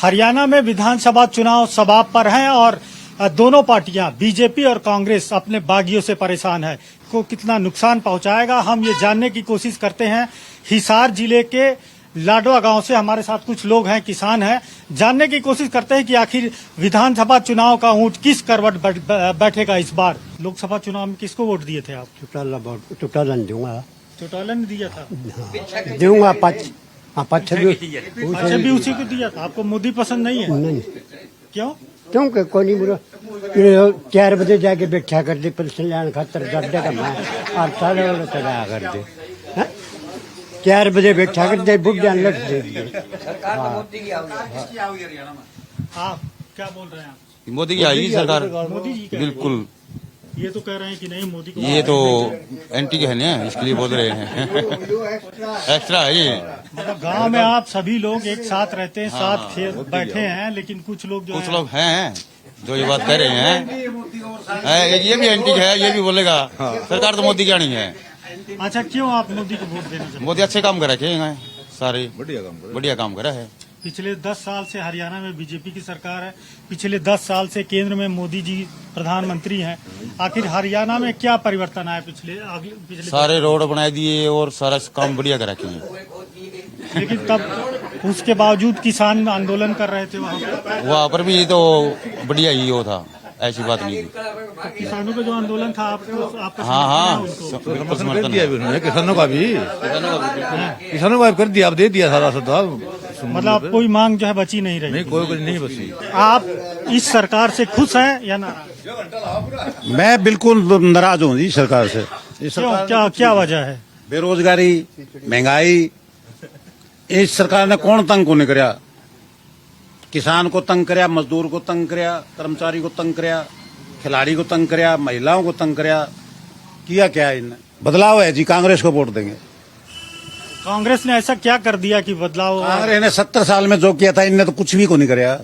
हरियाणा में विधानसभा चुनाव सबाब पर हैं और दोनों पार्टियां बीजेपी और कांग्रेस अपने बागियों से परेशान है। को कितना नुकसान पहुंचाएगा हम ये जानने की कोशिश करते हैं। हिसार जिले के लाडवा गांव से हमारे साथ कुछ लोग हैं, किसान हैं। जानने की कोशिश करते हैं कि आखिर विधानसभा चुनाव का ऊंट किस करवट बैठेगा इस बार। लोकसभा चुनाव में किसको वोट दिए थे आप? चौटालन दूंगा। चौटाला ने दिया था? दूंगा पाँच अच्छा, भी उसी को दिया था। आपको मोदी पसंद नहीं है? नहीं। क्यों? क्योंकि कोई नहीं बुरा 4 बजे जाके बैठा कर दे पेंशन लेने खातर दर्दे का मैं और सारे वाले चढ़ाया कर दे 4 बजे बैठा कर दे बुढ़ जान लट दे। आप क्या बोल रहे हैं? आप मोदी की आएगी सरकार, मोदी जी का? बिल्कुल। ये तो कह रहे हैं कि नहीं मोदी को। ये तो एंटी के है ना, इसके लिए बोल रहे हैं। एक्स्ट्रा है ये। मतलब गांव में आप सभी लोग एक साथ रहते हैं, साथ बैठे हैं, लेकिन कुछ लोग जो कुछ लोग हैं जो ये बात कह रहे हैं ये भी एंटी है, ये भी बोलेगा सरकार तो मोदी की आनी है। अच्छा, क्यों आप मोदी को वोट देना चाहते? मोदी अच्छे काम करा के सारे बढ़िया काम करा है। पिछले 10 साल से हरियाणा में बीजेपी की सरकार है, पिछले 10 साल से केंद्र में मोदी जी प्रधानमंत्री हैं। आखिर हरियाणा में क्या परिवर्तन आया पिछले सारे रोड बनाए दिए और सारा काम बढ़िया करा के। लेकिन तब उसके बावजूद किसान आंदोलन कर रहे थे वहाँ पर भी तो बढ़िया ही वो था, ऐसी बात नहीं थी। तो किसानों का जो आंदोलन था आपका हाँ बिल्कुल समर्थन दिया भी उन्होंने, किसानों का भी कर दिया, अब दे दिया सारा सदा। मतलब कोई मांग जो है बची नहीं रही? नहीं, कोई नहीं बची। आप इस सरकार से खुश हैं या नाराज? मैं बिल्कुल नाराज हूँ जी सरकार से। क्या वजह है? बेरोजगारी, महंगाई, इस सरकार ने कौन तंग को नहीं करया? किसान को तंग करया, मजदूर को तंग करया, कर्मचारी को तंग करया, खिलाड़ी को तंग करया, महिलाओं को तंग करया। किया क्या इनने? बदलाव है जी, कांग्रेस को वोट देंगे। कांग्रेस ने ऐसा क्या कर दिया कि बदलाव? कांग्रेस ने 70 साल में जो किया था इनने तो कुछ भी को नहीं करया,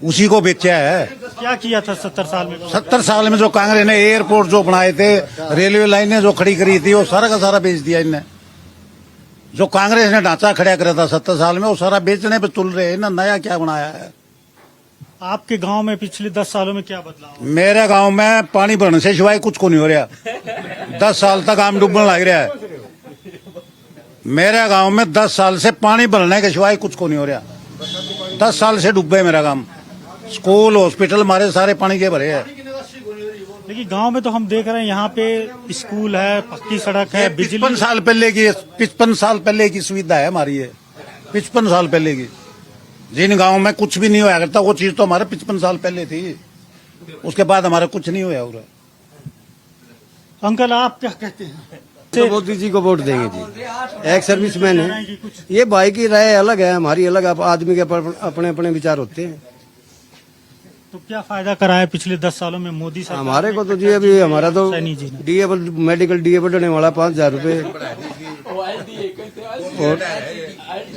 उसी को बेचा है। क्या किया था 70 साल में? 70 साल में जो कांग्रेस ने एयरपोर्ट जो बनाए थे, रेलवे लाइनें जो खड़ी करी थी, वो सारा का सारा बेच दिया इनने। जो कांग्रेस ने ढांचा खड़ा करा था 70 साल में, वो सारा बेचने पे तुल रहे हैं ना। नया क्या बनाया है? आपके गांव में पिछले 10 सालों में क्या बदलाव? मेरे गांव में पानी भरने से सिवाय कुछ को नहीं हो रहा। 10 साल तक आम डूबने लग रहा है। मेरे गांव में 10 साल से पानी भरने के सिवाय कुछ को नहीं हो रहा। 10 साल से डूबे मेरा गांव। स्कूल, हॉस्पिटल हमारे सारे पानी के भरे हैं। देखिए, गांव में तो हम देख रहे हैं यहाँ पे स्कूल है, पक्की सड़क है, बिजली। 55 साल पहले की सुविधा है हमारी ये। 55 साल पहले की। जिन गांव में कुछ भी नहीं होया करता, वो चीज तो हमारे 55 साल पहले थी। उसके बाद हमारा कुछ नहीं होया। अंकल, आप क्या कहते हैं? तो मोदी जी को वोट देंगे जी। एक सर्विसमैन है, ये भाई की राय अलग है, हमारी अलग है। आदमी के अपने अपने विचार होते हैं। तो क्या फायदा करा है पिछले 10 सालों में मोदी सरकार? हमारे को तो जी अभी हमारा तो डीएबल मेडिकल डीएबल होने वाला 5,000 रूपये। और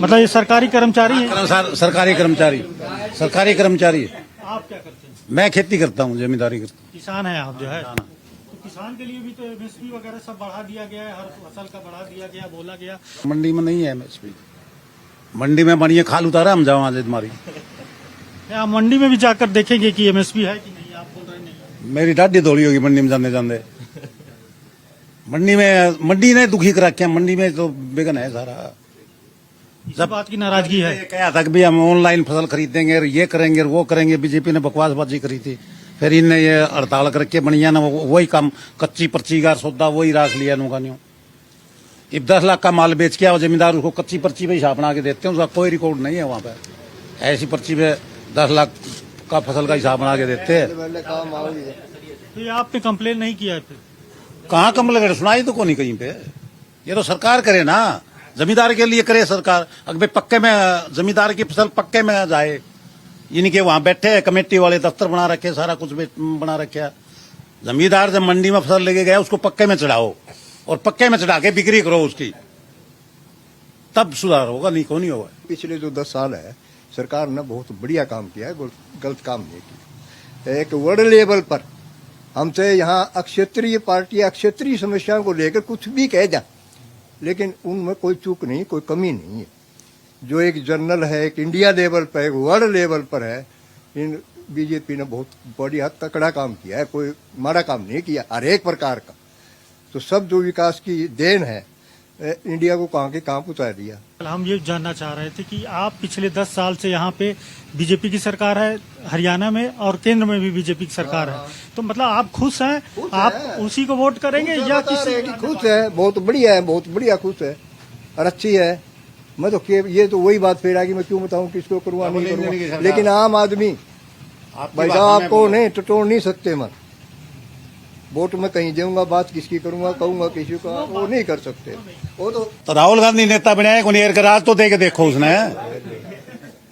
मतलब ये सरकारी कर्मचारी है? सरकारी कर्मचारी। आप क्या करते हैं? मैं खेती करता हूँ, जमींदारी करता हूँ। किसान है आप जो है? तो किसान के लिए भी तो एमएसपी वगैरह सब बढ़ा दिया गया है, हर फसल का बढ़ा दिया गया, बोला गया। मंडी में नहीं है एमएसपी। मंडी में बढ़िया खाल उतारा हम जाओ आज तुम्हारी। क्या मंडी में भी जाकर देखेंगे कि एमएसपी है कि नहीं? आप बोल रहे नहीं। मेरी डाडी दौड़ी होगी मंडी में जाने जाने। मंडी ने दुखी करा क्या? मंडी में तो बेगन है सारा। इस बात की नाराजगी है? क्या था कि भी हम ऑनलाइन फसल खरीदेंगे, ये करेंगे, वो करेंगे। बीजेपी ने बकवासबाजी करी थी, फिर इनने ये हड़ताल करके बढ़िया ना वही काम, कच्ची पर्ची का सौदा वही राख लिया नुका न्यू। अब 10 लाख का माल बेच के आओ, जमींदार उसको कच्ची पर्ची पे हिसाब बना के देते हैं, उसका कोई रिकॉर्ड नहीं है वहाँ पे। ऐसी पर्ची पे 10 लाख का फसल का हिसाब बना के देते हैं। तो ये आपने कंप्लेन नहीं किया है? फिर कहाँ कंप्लेन सुनाई तो कोई नहीं कहीं पे। ये तो सरकार करे ना, जमींदार के लिए करे सरकार। अगर पक्के में जमींदार की फसल पक्के में जाए, इनके वहां बैठे हैं कमेटी वाले, दफ्तर बना रखे, सारा कुछ बना रखे। जमींदार जब मंडी में फसल लेके गया, उसको पक्के में चढ़ाओ और पक्के में चढ़ा के बिक्री करो उसकी, तब सुधार होगा, नहीं को नहीं होगा। पिछले जो 10 साल है सरकार ने बहुत बढ़िया काम किया है, गलत काम नहीं किया। एक वर्ल्ड लेवल पर हमसे यहाँ अक्षेत्रीय पार्टियां क्षेत्रीय समस्याओं को लेकर कुछ भी कह जाए, लेकिन उनमें कोई चूक नहीं, कोई कमी नहीं है। जो एक जनरल है, एक इंडिया लेवल पर, एक वर्ल्ड लेवल पर है, इन बीजेपी ने बहुत बड़ी हद तकड़ा काम किया है, कोई माड़ा काम नहीं किया हर एक प्रकार का। तो सब जो विकास की देन है, इंडिया को कहाँ के कहाँ पहुंचा दिया। हम ये जानना चाह रहे थे कि आप पिछले 10 साल से यहाँ पे बीजेपी की सरकार है हरियाणा में और केंद्र में भी बीजेपी की सरकार है, तो मतलब आप खुश हैं? आप उसी को वोट करेंगे या किसी? खुश है, बहुत बढ़िया है, बहुत बढ़िया खुश है और अच्छी है। मैं तो ये तो वही बात फिर आगे मैं क्यों बताऊं किसको करूँगा नहीं करूँगा, लेकिन आम आदमी भाई साहब आपको नहीं टटोल नहीं सकते। मैं वोट में कहीं दूंगा, बात किसकी करूंगा, कहूंगा किसी का, वो नहीं कर सकते। वो तो राहुल गांधी नेता बनाया गुनेर का राज तो दे के देखो उसने।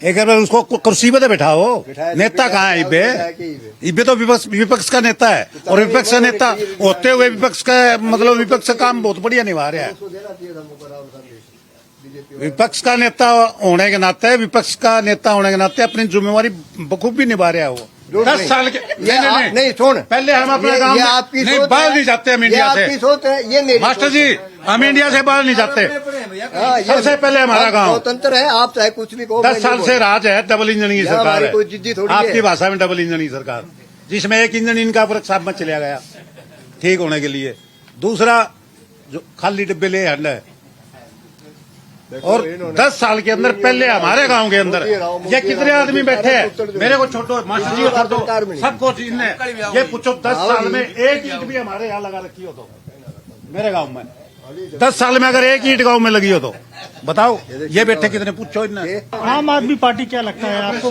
एक बार उसको कुर्सी पे तो बैठाओ। नेता कहाँ है इबे तो विपक्ष का नेता है, और विपक्ष का नेता होते हुए विपक्ष का मतलब विपक्ष का काम बहुत बढ़िया निभा रहा है। विपक्ष का नेता होने के नाते, विपक्ष का नेता होने के नाते अपनी जिम्मेवारी बखूबी निभा रहा है वो। 10 साल के नहीं सुन, पहले हम अपना काम नहीं बाहर नहीं जाते, हम इंडिया से। ये मास्टर जी, हम इंडिया से बाहर नहीं जाते। सबसे पहले हमारा गांव स्वतंत्र है, आप चाहे कुछ भी कहो। 10 साल से राज है, डबल इंजन की सरकार है। कोई जिद्दी थोड़ी है। आपकी भाषा में डबल इंजन की सरकार, जिसमें एक इंजन इनका वर्कशॉप में चला गया ठीक होने के लिए, दूसरा जो खाली डिब्बे ले हंड है। और 10 साल के अंदर पहले हमारे गांव के अंदर ये कितने आदमी बैठे हैं, मेरे को छोटो मास्टर जी को कर दो, सबको इनने ये पूछो 10 साल में एक ईंट भी हमारे यहाँ लगा रखी हो तो मेरे गांव में 10 साल में अगर एक ईंट गांव में लगी हो तो बताओ ये बैठे कितने, पूछो इनने। आम आदमी पार्टी क्या लगता है आपको?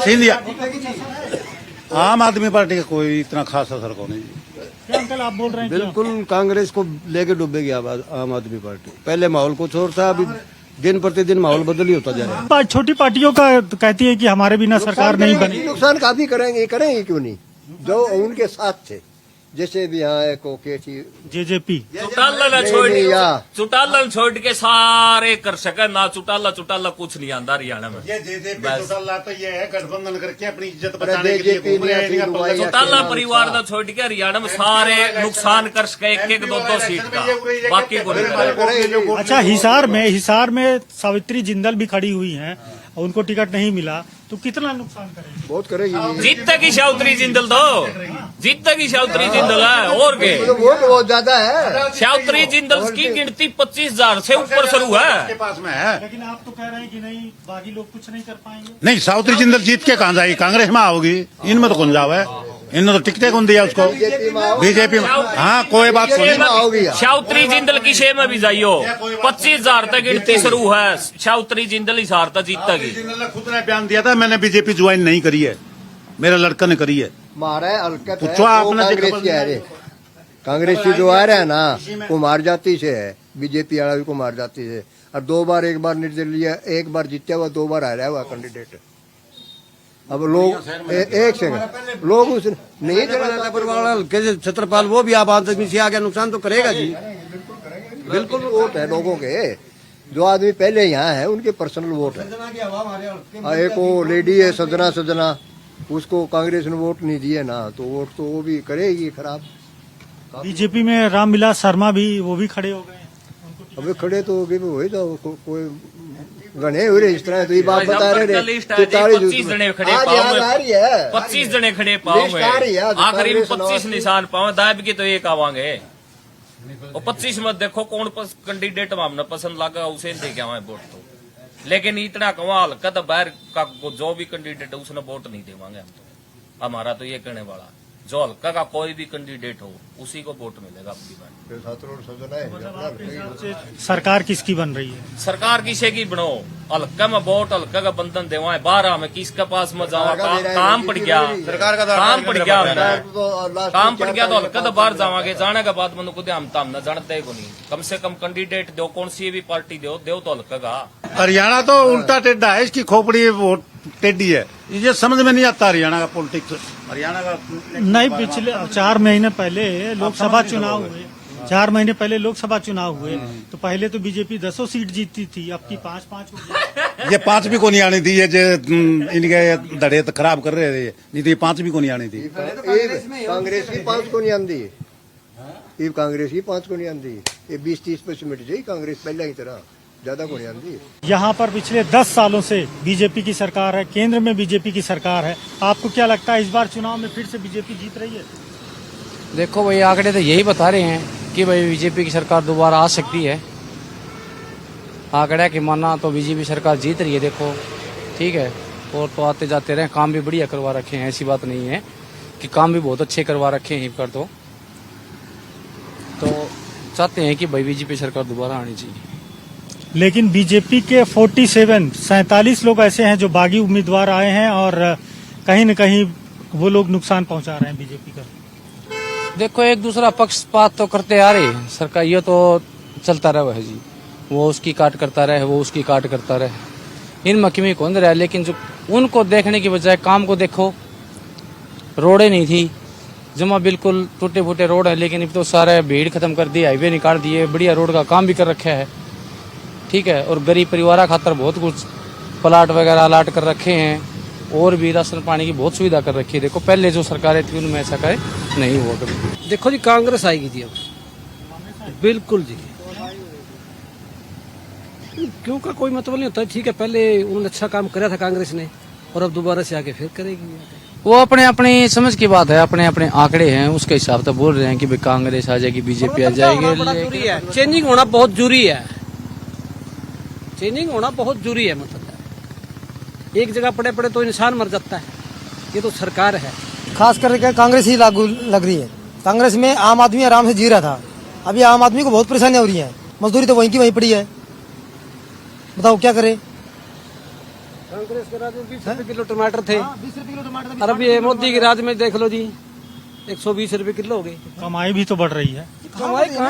सिंधिया आम आदमी पार्टी का कोई इतना खास असर को नहीं। क्या अंकल आप बोल रहे हैं? बिल्कुल कांग्रेस को लेके डूबेगी आम आदमी पार्टी। पहले माहौल कुछ और था, अभी दिन प्रतिदिन माहौल बदल ही होता जा रहा है। छोटी पार्टियों का कहती है कि हमारे बिना सरकार नहीं बनी। नुकसान काफी करेंगे क्यों नहीं, जो उनके साथ थे, जैसे भी यहाँ जेजेपी चुटाला छोड़ के सारे कर सके ना। चुटाला कुछ नहीं आंदा हरियाणा में। ये चुटाला तो ये है गठबंधन करके अपनी इज्जत बचाने के लिए। चुटाला परिवार ना छोड़ के हरियाणा में सारे नुकसान कर सके, एक 2 सीट का, बाकी को नहीं। अच्छा, हिसार में सावित्री जिंदल भी खड़ी हुई हैं, उनको टिकट नहीं मिला, तो कितना नुकसान करेगी? बहुत करेगी। जीतती सावित्री जिंदल तो जीतती सावित्री जिंदल है, और के वोट बहुत ज्यादा है। सावित्री जिंदल की गिनती 25,000 से ऊपर शुरू है। पास में है, लेकिन आप तो कह रहे हैं कि नहीं, बाकी लोग कुछ नहीं कर पाएंगे। नहीं सावित्री जिंदल जीत के कहाँ जाएगी, कांग्रेस में आओगी, इनमें तो कौन जाओ है, इनने तो टिकटें कौन दिया उसको, बीजेपी में। हाँ कोई बात सुनी, सावित्री जिंदल की शे में भी जाइयो 25,000 तक गिनती शुरू है। सावित्री जिंदल हिसार तक जीतेगी। जिंदल ने खुद ने बयान दिया था मैंने बीजेपी ज्वाइन नहीं करी है, मेरे लड़का ने करी है। मारा है हलकत है, पूछो आपने कांग्रेस की है रे। कांग्रेस की जो आ रहा है ना कुमार जाति से है, बीजेपी वाला भी कुमार जाति से, और 2 बार एक बार निर्दलीय, एक बार जीता हुआ 2 बार हारा हुआ कैंडिडेट। अब लोग एक सेकंड लोग उस नहीं हल्के से छत्रपाल वो भी आप आदमी से आगे नुकसान तो करेगा जी। बिल्कुल वोट है लोगों के, जो आदमी पहले यहाँ है उनके पर्सनल वोट है। एक वो लेडी है सजना, उसको कांग्रेस ने वोट नहीं दिए ना, तो वोट तो वो भी करेगी खराब। बीजेपी में रामविलास शर्मा भी, वो भी खड़े हो गए। अबे खड़े तो हो गए, वही तो कोई गणे हो रहे इस तरह। तो ये बात बता रहे 25 जने खड़े पाओ, 25 जने खड़े पाओ, आखिरी में 25 निशान पाओ, दाब के तो एक आवांगे। और 25 में देखो कौन कैंडिडेट हमने पसंद लगा उसे देखे हमारे वोट तो। लेकिन इतना कमाल कद बाहर का जो भी कैंडिडेट है उसने वोट नहीं देवांगे हम तो। हमारा तो ये कहने वाला, जो हल्का का कोई भी कैंडिडेट हो उसी को वोट मिलेगा आपकी बार। सरकार किसकी बन रही है? सरकार किसे की बनो, हल्का में वोट हल्का का बंधन देवाए, 12 में किसके पास में जावा, काम पड़ गया, सरकार का काम पड़ गया, काम पड़ गया तो हल्का तो बाहर जावांगे। जाने के बाद मन खुद हम न जानते को नहीं, कम से कम कैंडिडेट दो, कौन सी भी पार्टी दो तो हल्का का। हरियाणा तो उल्टा टेढ़ा है, इसकी खोपड़ी वोट टेढ़ी है, ये समझ में नहीं आता हरियाणा का पॉलिटिक्स। हरियाणा का नहीं, पिछले 4 महीने पहले लोकसभा चुनाव हुए, 4 महीने पहले लोकसभा चुनाव हुए, तो पहले तो बीजेपी 10 सीट जीतती थी, अब की 5-5 हो गई। ये 5 भी को नहीं आनी थी, ये जो इनके धड़े तो खराब कर रहे थे, नहीं तो ये 5 भी को नहीं आनी थी। कांग्रेस की 5 को नहीं आती, ये कांग्रेस की 5 को नहीं आती, ये 20-30% मिट जाए कांग्रेस पहले की तरह। ज्यादा को नहीं आती। यहाँ पर पिछले 10 सालों से बीजेपी की सरकार है, केंद्र में बीजेपी की सरकार है। आपको क्या लगता है इस बार चुनाव में फिर से बीजेपी जीत रही है? देखो भाई, आंकड़े तो यही बता रहे हैं कि भाई बीजेपी की सरकार दोबारा आ सकती है। आंकड़ा की माना तो बीजेपी सरकार जीत रही है। देखो ठीक है, और तो आते जाते रहे, काम भी बढ़िया करवा रखे हैं, ऐसी बात नहीं है कि काम भी बहुत अच्छे करवा रखे हैं कर तो चाहते हैं कि भाई बीजेपी सरकार दोबारा आनी चाहिए। लेकिन बीजेपी के 47 लोग ऐसे हैं जो बागी उम्मीदवार आए हैं और कहीं न कहीं वो लोग नुकसान पहुंचा रहे हैं बीजेपी का। देखो, एक दूसरा पक्षपात तो करते आ रहे हैं सरकार, ये तो चलता रहा है जी। वो उसकी काट करता रहे, वो उसकी काट करता रहे, इन मकीमी कौन रहा है। लेकिन जो उनको देखने की बजाय काम को देखो। रोडें नहीं थी, जमा बिल्कुल टूटे फूटे रोड है, लेकिन अब तो सारे भीड़ खत्म कर दी, हाईवे निकाल दिए, बढ़िया रोड का काम भी कर रखा है। ठीक है, और गरीब परिवार खातर बहुत कुछ प्लाट वगैरह अलाट कर रखे हैं, और भी राशन पानी की बहुत सुविधा कर रखी है। देखो पहले जो सरकारें थी उनमें ऐसा करे नहीं हुआ कभी। देखो जी, कांग्रेस आएगी जी अब, बिल्कुल जी। क्यों का कोई मतलब नहीं होता। ठीक है, पहले उन्होंने अच्छा काम करा था कांग्रेस ने, और अब दोबारा से आके फिर करेगी। वो अपने अपनी समझ की बात है, अपने अपने आंकड़े हैं, उसके हिसाब से बोल रहे हैं कि भाई कांग्रेस आ जाएगी, बीजेपी आ जाएगी। चेंजिंग होना बहुत जरूरी है, चेंजिंग होना बहुत जरूरी है। मतलब एक जगह पड़े पड़े तो इंसान मर जाता है। ये तो सरकार है, खास करके कांग्रेस ही लागू लग रही है। कांग्रेस में आम आदमी आराम से जी रहा था, अभी आम आदमी को बहुत परेशानियां हो रही हैं। मजदूरी तो वहीं की वहीं पड़ी है, बताओ क्या करे। कांग्रेस के राज में 20 रुपए किलो टमाटर थे, 20 रुपए किलो टमाटर। और अभी मोदी के राज में देख लो जी, 120 रुपए किलो हो गए। कमाई भी तो बढ़ रही है।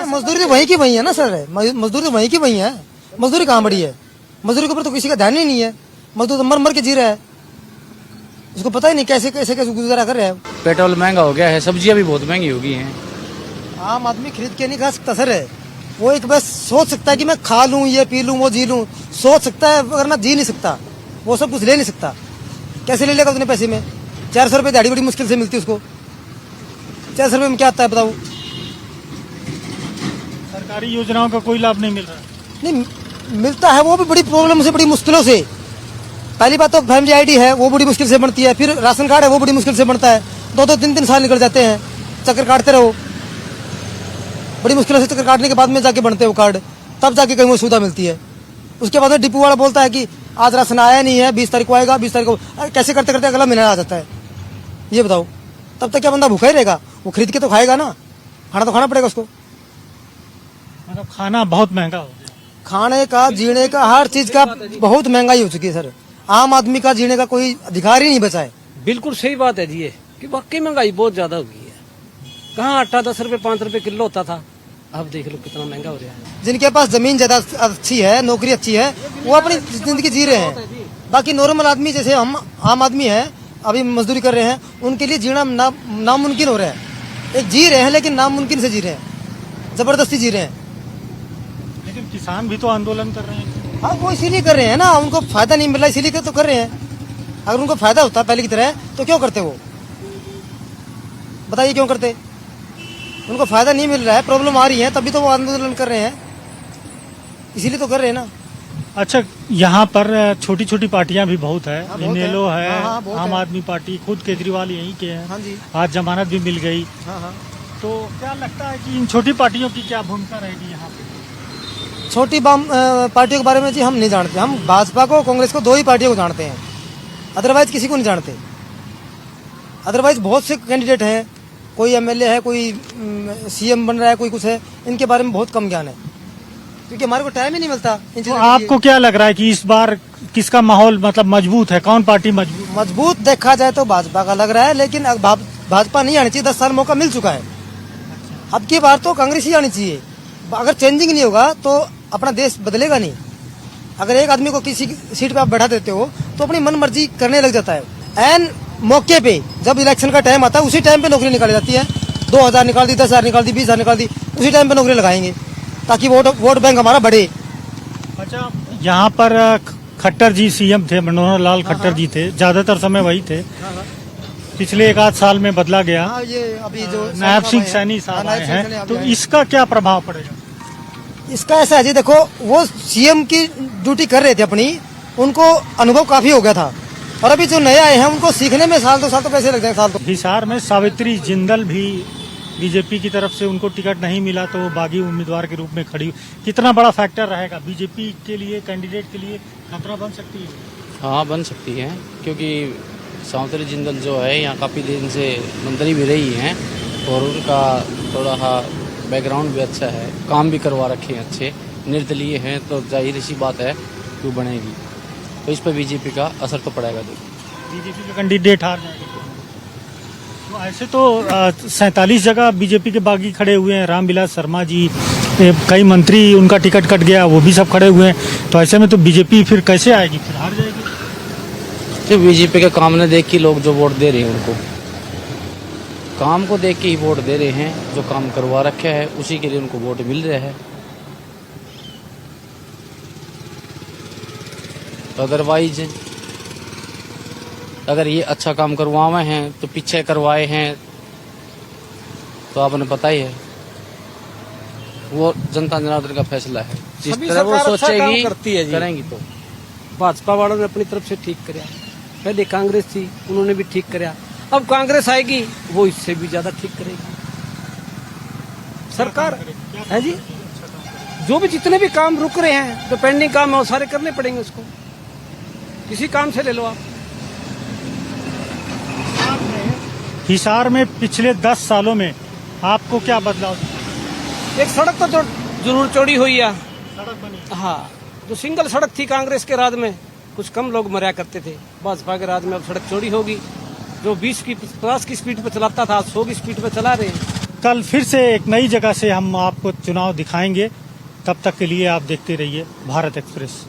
मजदूरी तो वहीं की वहीं है ना सर, मजदूरी तो वहीं की वहीं है। मजदूरी कहाँ बढ़ी है? मजदूरी के ऊपर तो किसी का ध्यान ही नहीं है। मजदूर तो मर मर के जी रहा है, उसको पता ही नहीं कैसे कैसे कैसे गुजारा कर रहा है। पेट्रोल महंगा हो गया है, सब्जियां भी बहुत महंगी हो गई हैं। आम आदमी खरीद के नहीं खा सकता सर, वो एक बस सोच सकता है कि मैं खा लूं, ये पी लूं, वो जी लूं, सोच सकता है, वरना जी नहीं सकता। वो सब कुछ ले नहीं सकता। कैसे ले लेगा उतने पैसे में? 400 रुपए दिहाड़ी बड़ी मुश्किल से मिलती है उसको। 400 रुपए में क्या आता है बताओ? सरकारी योजनाओं का कोई लाभ नहीं मिल रहा। नहीं मिलता है, वो भी बड़ी प्रॉब्लम से, बड़ी मुश्किलों से। पहली बात तो फैमिली आईडी है, वो बड़ी मुश्किल से बनती है। फिर राशन कार्ड है, वो बड़ी मुश्किल से बनता है। 2-2, 3-3 साल निकल जाते हैं, चक्कर काटते रहो। बड़ी मुश्किल से चक्कर काटने के बाद में जाके बनते हैं वो कार्ड, तब जाके कहीं वो सुविधा मिलती है। उसके बाद में डिपो वाला बोलता है कि आज राशन आया नहीं है, 20 तारीख को आएगा, 20 तारीख को। कैसे करते करते अगला महीना आ जाता है, ये बताओ। तब तक क्या बंदा भूखा ही रहेगा? वो खरीद के तो खाएगा ना, खाना तो खाना पड़ेगा उसको। मतलब खाना बहुत महंगा हो गया, खाने का, जीने का, हर चीज का बहुत महंगाई हो चुकी है सर। आम आदमी का जीने का कोई अधिकार ही नहीं बचा है। बिल्कुल सही बात है जी, ये कि वाकई महंगाई बहुत ज्यादा हो गई है। कहाँ आटा 10 रुपए 5 रुपए किलो होता था, अब देख लो कितना महंगा हो रहा है। जिनके पास जमीन ज्यादा अच्छी है, नौकरी अच्छी है, वो अपनी जिंदगी जी रहे हैं। बाकी नॉर्मल आदमी जैसे हम आम आदमी है, अभी मजदूरी कर रहे हैं, उनके लिए जीना नामुमकिन हो रहा है। एक जी रहे हैं लेकिन नामुमकिन से जी रहे हैं, जबरदस्ती जी रहे हैं। लेकिन किसान भी तो आंदोलन कर रहे हैं। हाँ, वो इसीलिए कर रहे हैं ना, उनको फायदा नहीं मिल रहा इसीलिए तो कर रहे हैं। अगर उनको फायदा होता पहले की तरह तो क्यों करते वो? बताइए क्यों करते? उनको फायदा नहीं मिल रहा है, प्रॉब्लम आ रही है, तभी तो वो आंदोलन कर रहे हैं, इसीलिए तो कर रहे हैं ना। अच्छा, यहाँ पर छोटी छोटी पार्टियां भी बहुत है। हाँ, बहुत इनेलो है, हाँ, बहुत आम है। आदमी पार्टी, खुद केजरीवाल यहीं के हैं। हाँ जी। आज जमानत भी मिल गई। हाँ हाँ। तो क्या लगता है कि इन छोटी पार्टियों की क्या भूमिका रहेगी यहाँ पे? छोटी पार्टियों के बारे में जी हम नहीं जानते। हम भाजपा को, कांग्रेस को, 2 ही पार्टियों को जानते हैं, अदरवाइज किसी को नहीं जानते। अदरवाइज बहुत से कैंडिडेट हैं, कोई एमएलए है, कोई सीएम बन रहा है, कोई कुछ है, इनके बारे में बहुत कम ज्ञान है, क्योंकि हमारे को टाइम ही नहीं मिलता इन तो चीजों के आपको लिए। क्या लग रहा है कि इस बार किसका माहौल मतलब मजबूत है? कौन पार्टी मजबूत? मजबूत देखा जाए तो भाजपा का लग रहा है, लेकिन अब भाजपा नहीं आनी चाहिए। 10 साल मौका मिल चुका है, अब की बार तो कांग्रेस ही आनी चाहिए। अगर चेंजिंग नहीं होगा तो अपना देश बदलेगा नहीं। अगर एक आदमी को किसी सीट पे आप बैठा देते हो तो अपनी मन मर्जी करने लग जाता है। एन मौके पे जब इलेक्शन का टाइम आता है, उसी टाइम पे नौकरी निकाली जाती है। 2000 निकाल दी, 10,000 निकाल दी, 20,000 निकाल दी, उसी टाइम पे नौकरी लगाएंगे ताकि वोट बैंक हमारा बढ़े। अच्छा, यहाँ पर खट्टर जी सीएम थे, मनोहर लाल खट्टर जी थे, ज्यादातर समय वही थे। पिछले 1 आध साल में बदला गया। हाँ, ये अभी जो नायब सिंह सैनी साहब आए हैं, तो इसका क्या प्रभाव पड़ेगा? इसका ऐसा है जी, देखो वो सीएम की ड्यूटी कर रहे थे अपनी, उनको अनुभव काफी हो गया था, और अभी जो नए आए हैं उनको सीखने में साल 2 साल तो कैसे लग जाएंगे, साल तो। हिसार में सावित्री जिंदल भी बीजेपी की तरफ से उनको टिकट नहीं मिला तो वो बागी उम्मीदवार के रूप में खड़ी, कितना बड़ा फैक्टर रहेगा बीजेपी के लिए, कैंडिडेट के लिए खतरा बन सकती है? हाँ बन सकती है, क्योंकि सावित्री जिंदल जो है यहाँ काफ़ी दिन से मंत्री भी रही हैं और उनका थोड़ा बैकग्राउंड भी अच्छा है, काम भी करवा रखे हैं अच्छे, निर्दलीय हैं, तो जाहिर सी बात है क्यों बनेगी, तो इस पर बीजेपी का असर तो पड़ेगा। बीजेपी के कैंडिडेट हार जाएंगे तो ऐसे तो 47 जगह बीजेपी के बागी खड़े हुए हैं, रामविलास शर्मा जी, कई मंत्री उनका टिकट कट गया, वो भी सब खड़े हुए हैं, तो ऐसे में तो बीजेपी फिर कैसे आएगी, फिर हार जाएगी। तो बीजेपी के काम ने देख के लोग जो वोट दे रहे हैं उनको, काम को देख के ही वोट दे रहे हैं, जो काम करवा रखे है उसी के लिए उनको वोट मिल रहा है। तो अदरवाइज अगर ये अच्छा काम करवाए हैं तो पीछे करवाए हैं तो आपने पता ही है, वो जनता जनार्दन का फैसला है, जिस तरह वो सोचेगी करती है जी, करेंगी। तो भाजपा वालों ने अपनी तरफ से ठीक कराया, पहले कांग्रेस थी उन्होंने भी ठीक कराया, अब कांग्रेस आएगी वो इससे भी ज्यादा ठीक करेगी। सरकार है जी, जो भी जितने भी काम रुक रहे हैं, जो पेंडिंग काम है वो सारे करने पड़ेंगे उसको, किसी काम से ले लो आप। हिसार में पिछले 10 सालों में आपको क्या बदलाव? एक सड़क तो जरूर चौड़ी हुई है, सड़क बनी, हाँ, जो सिंगल सड़क थी कांग्रेस के राज में कुछ कम लोग मरा करते थे, भाजपा के राज में अब सड़क चौड़ी होगी, जो 20 की 50 की स्पीड पे चलाता था 100 की स्पीड पे चला रहे हैं। कल फिर से एक नई जगह से हम आपको चुनाव दिखाएंगे, तब तक के लिए आप देखते रहिए भारत एक्सप्रेस।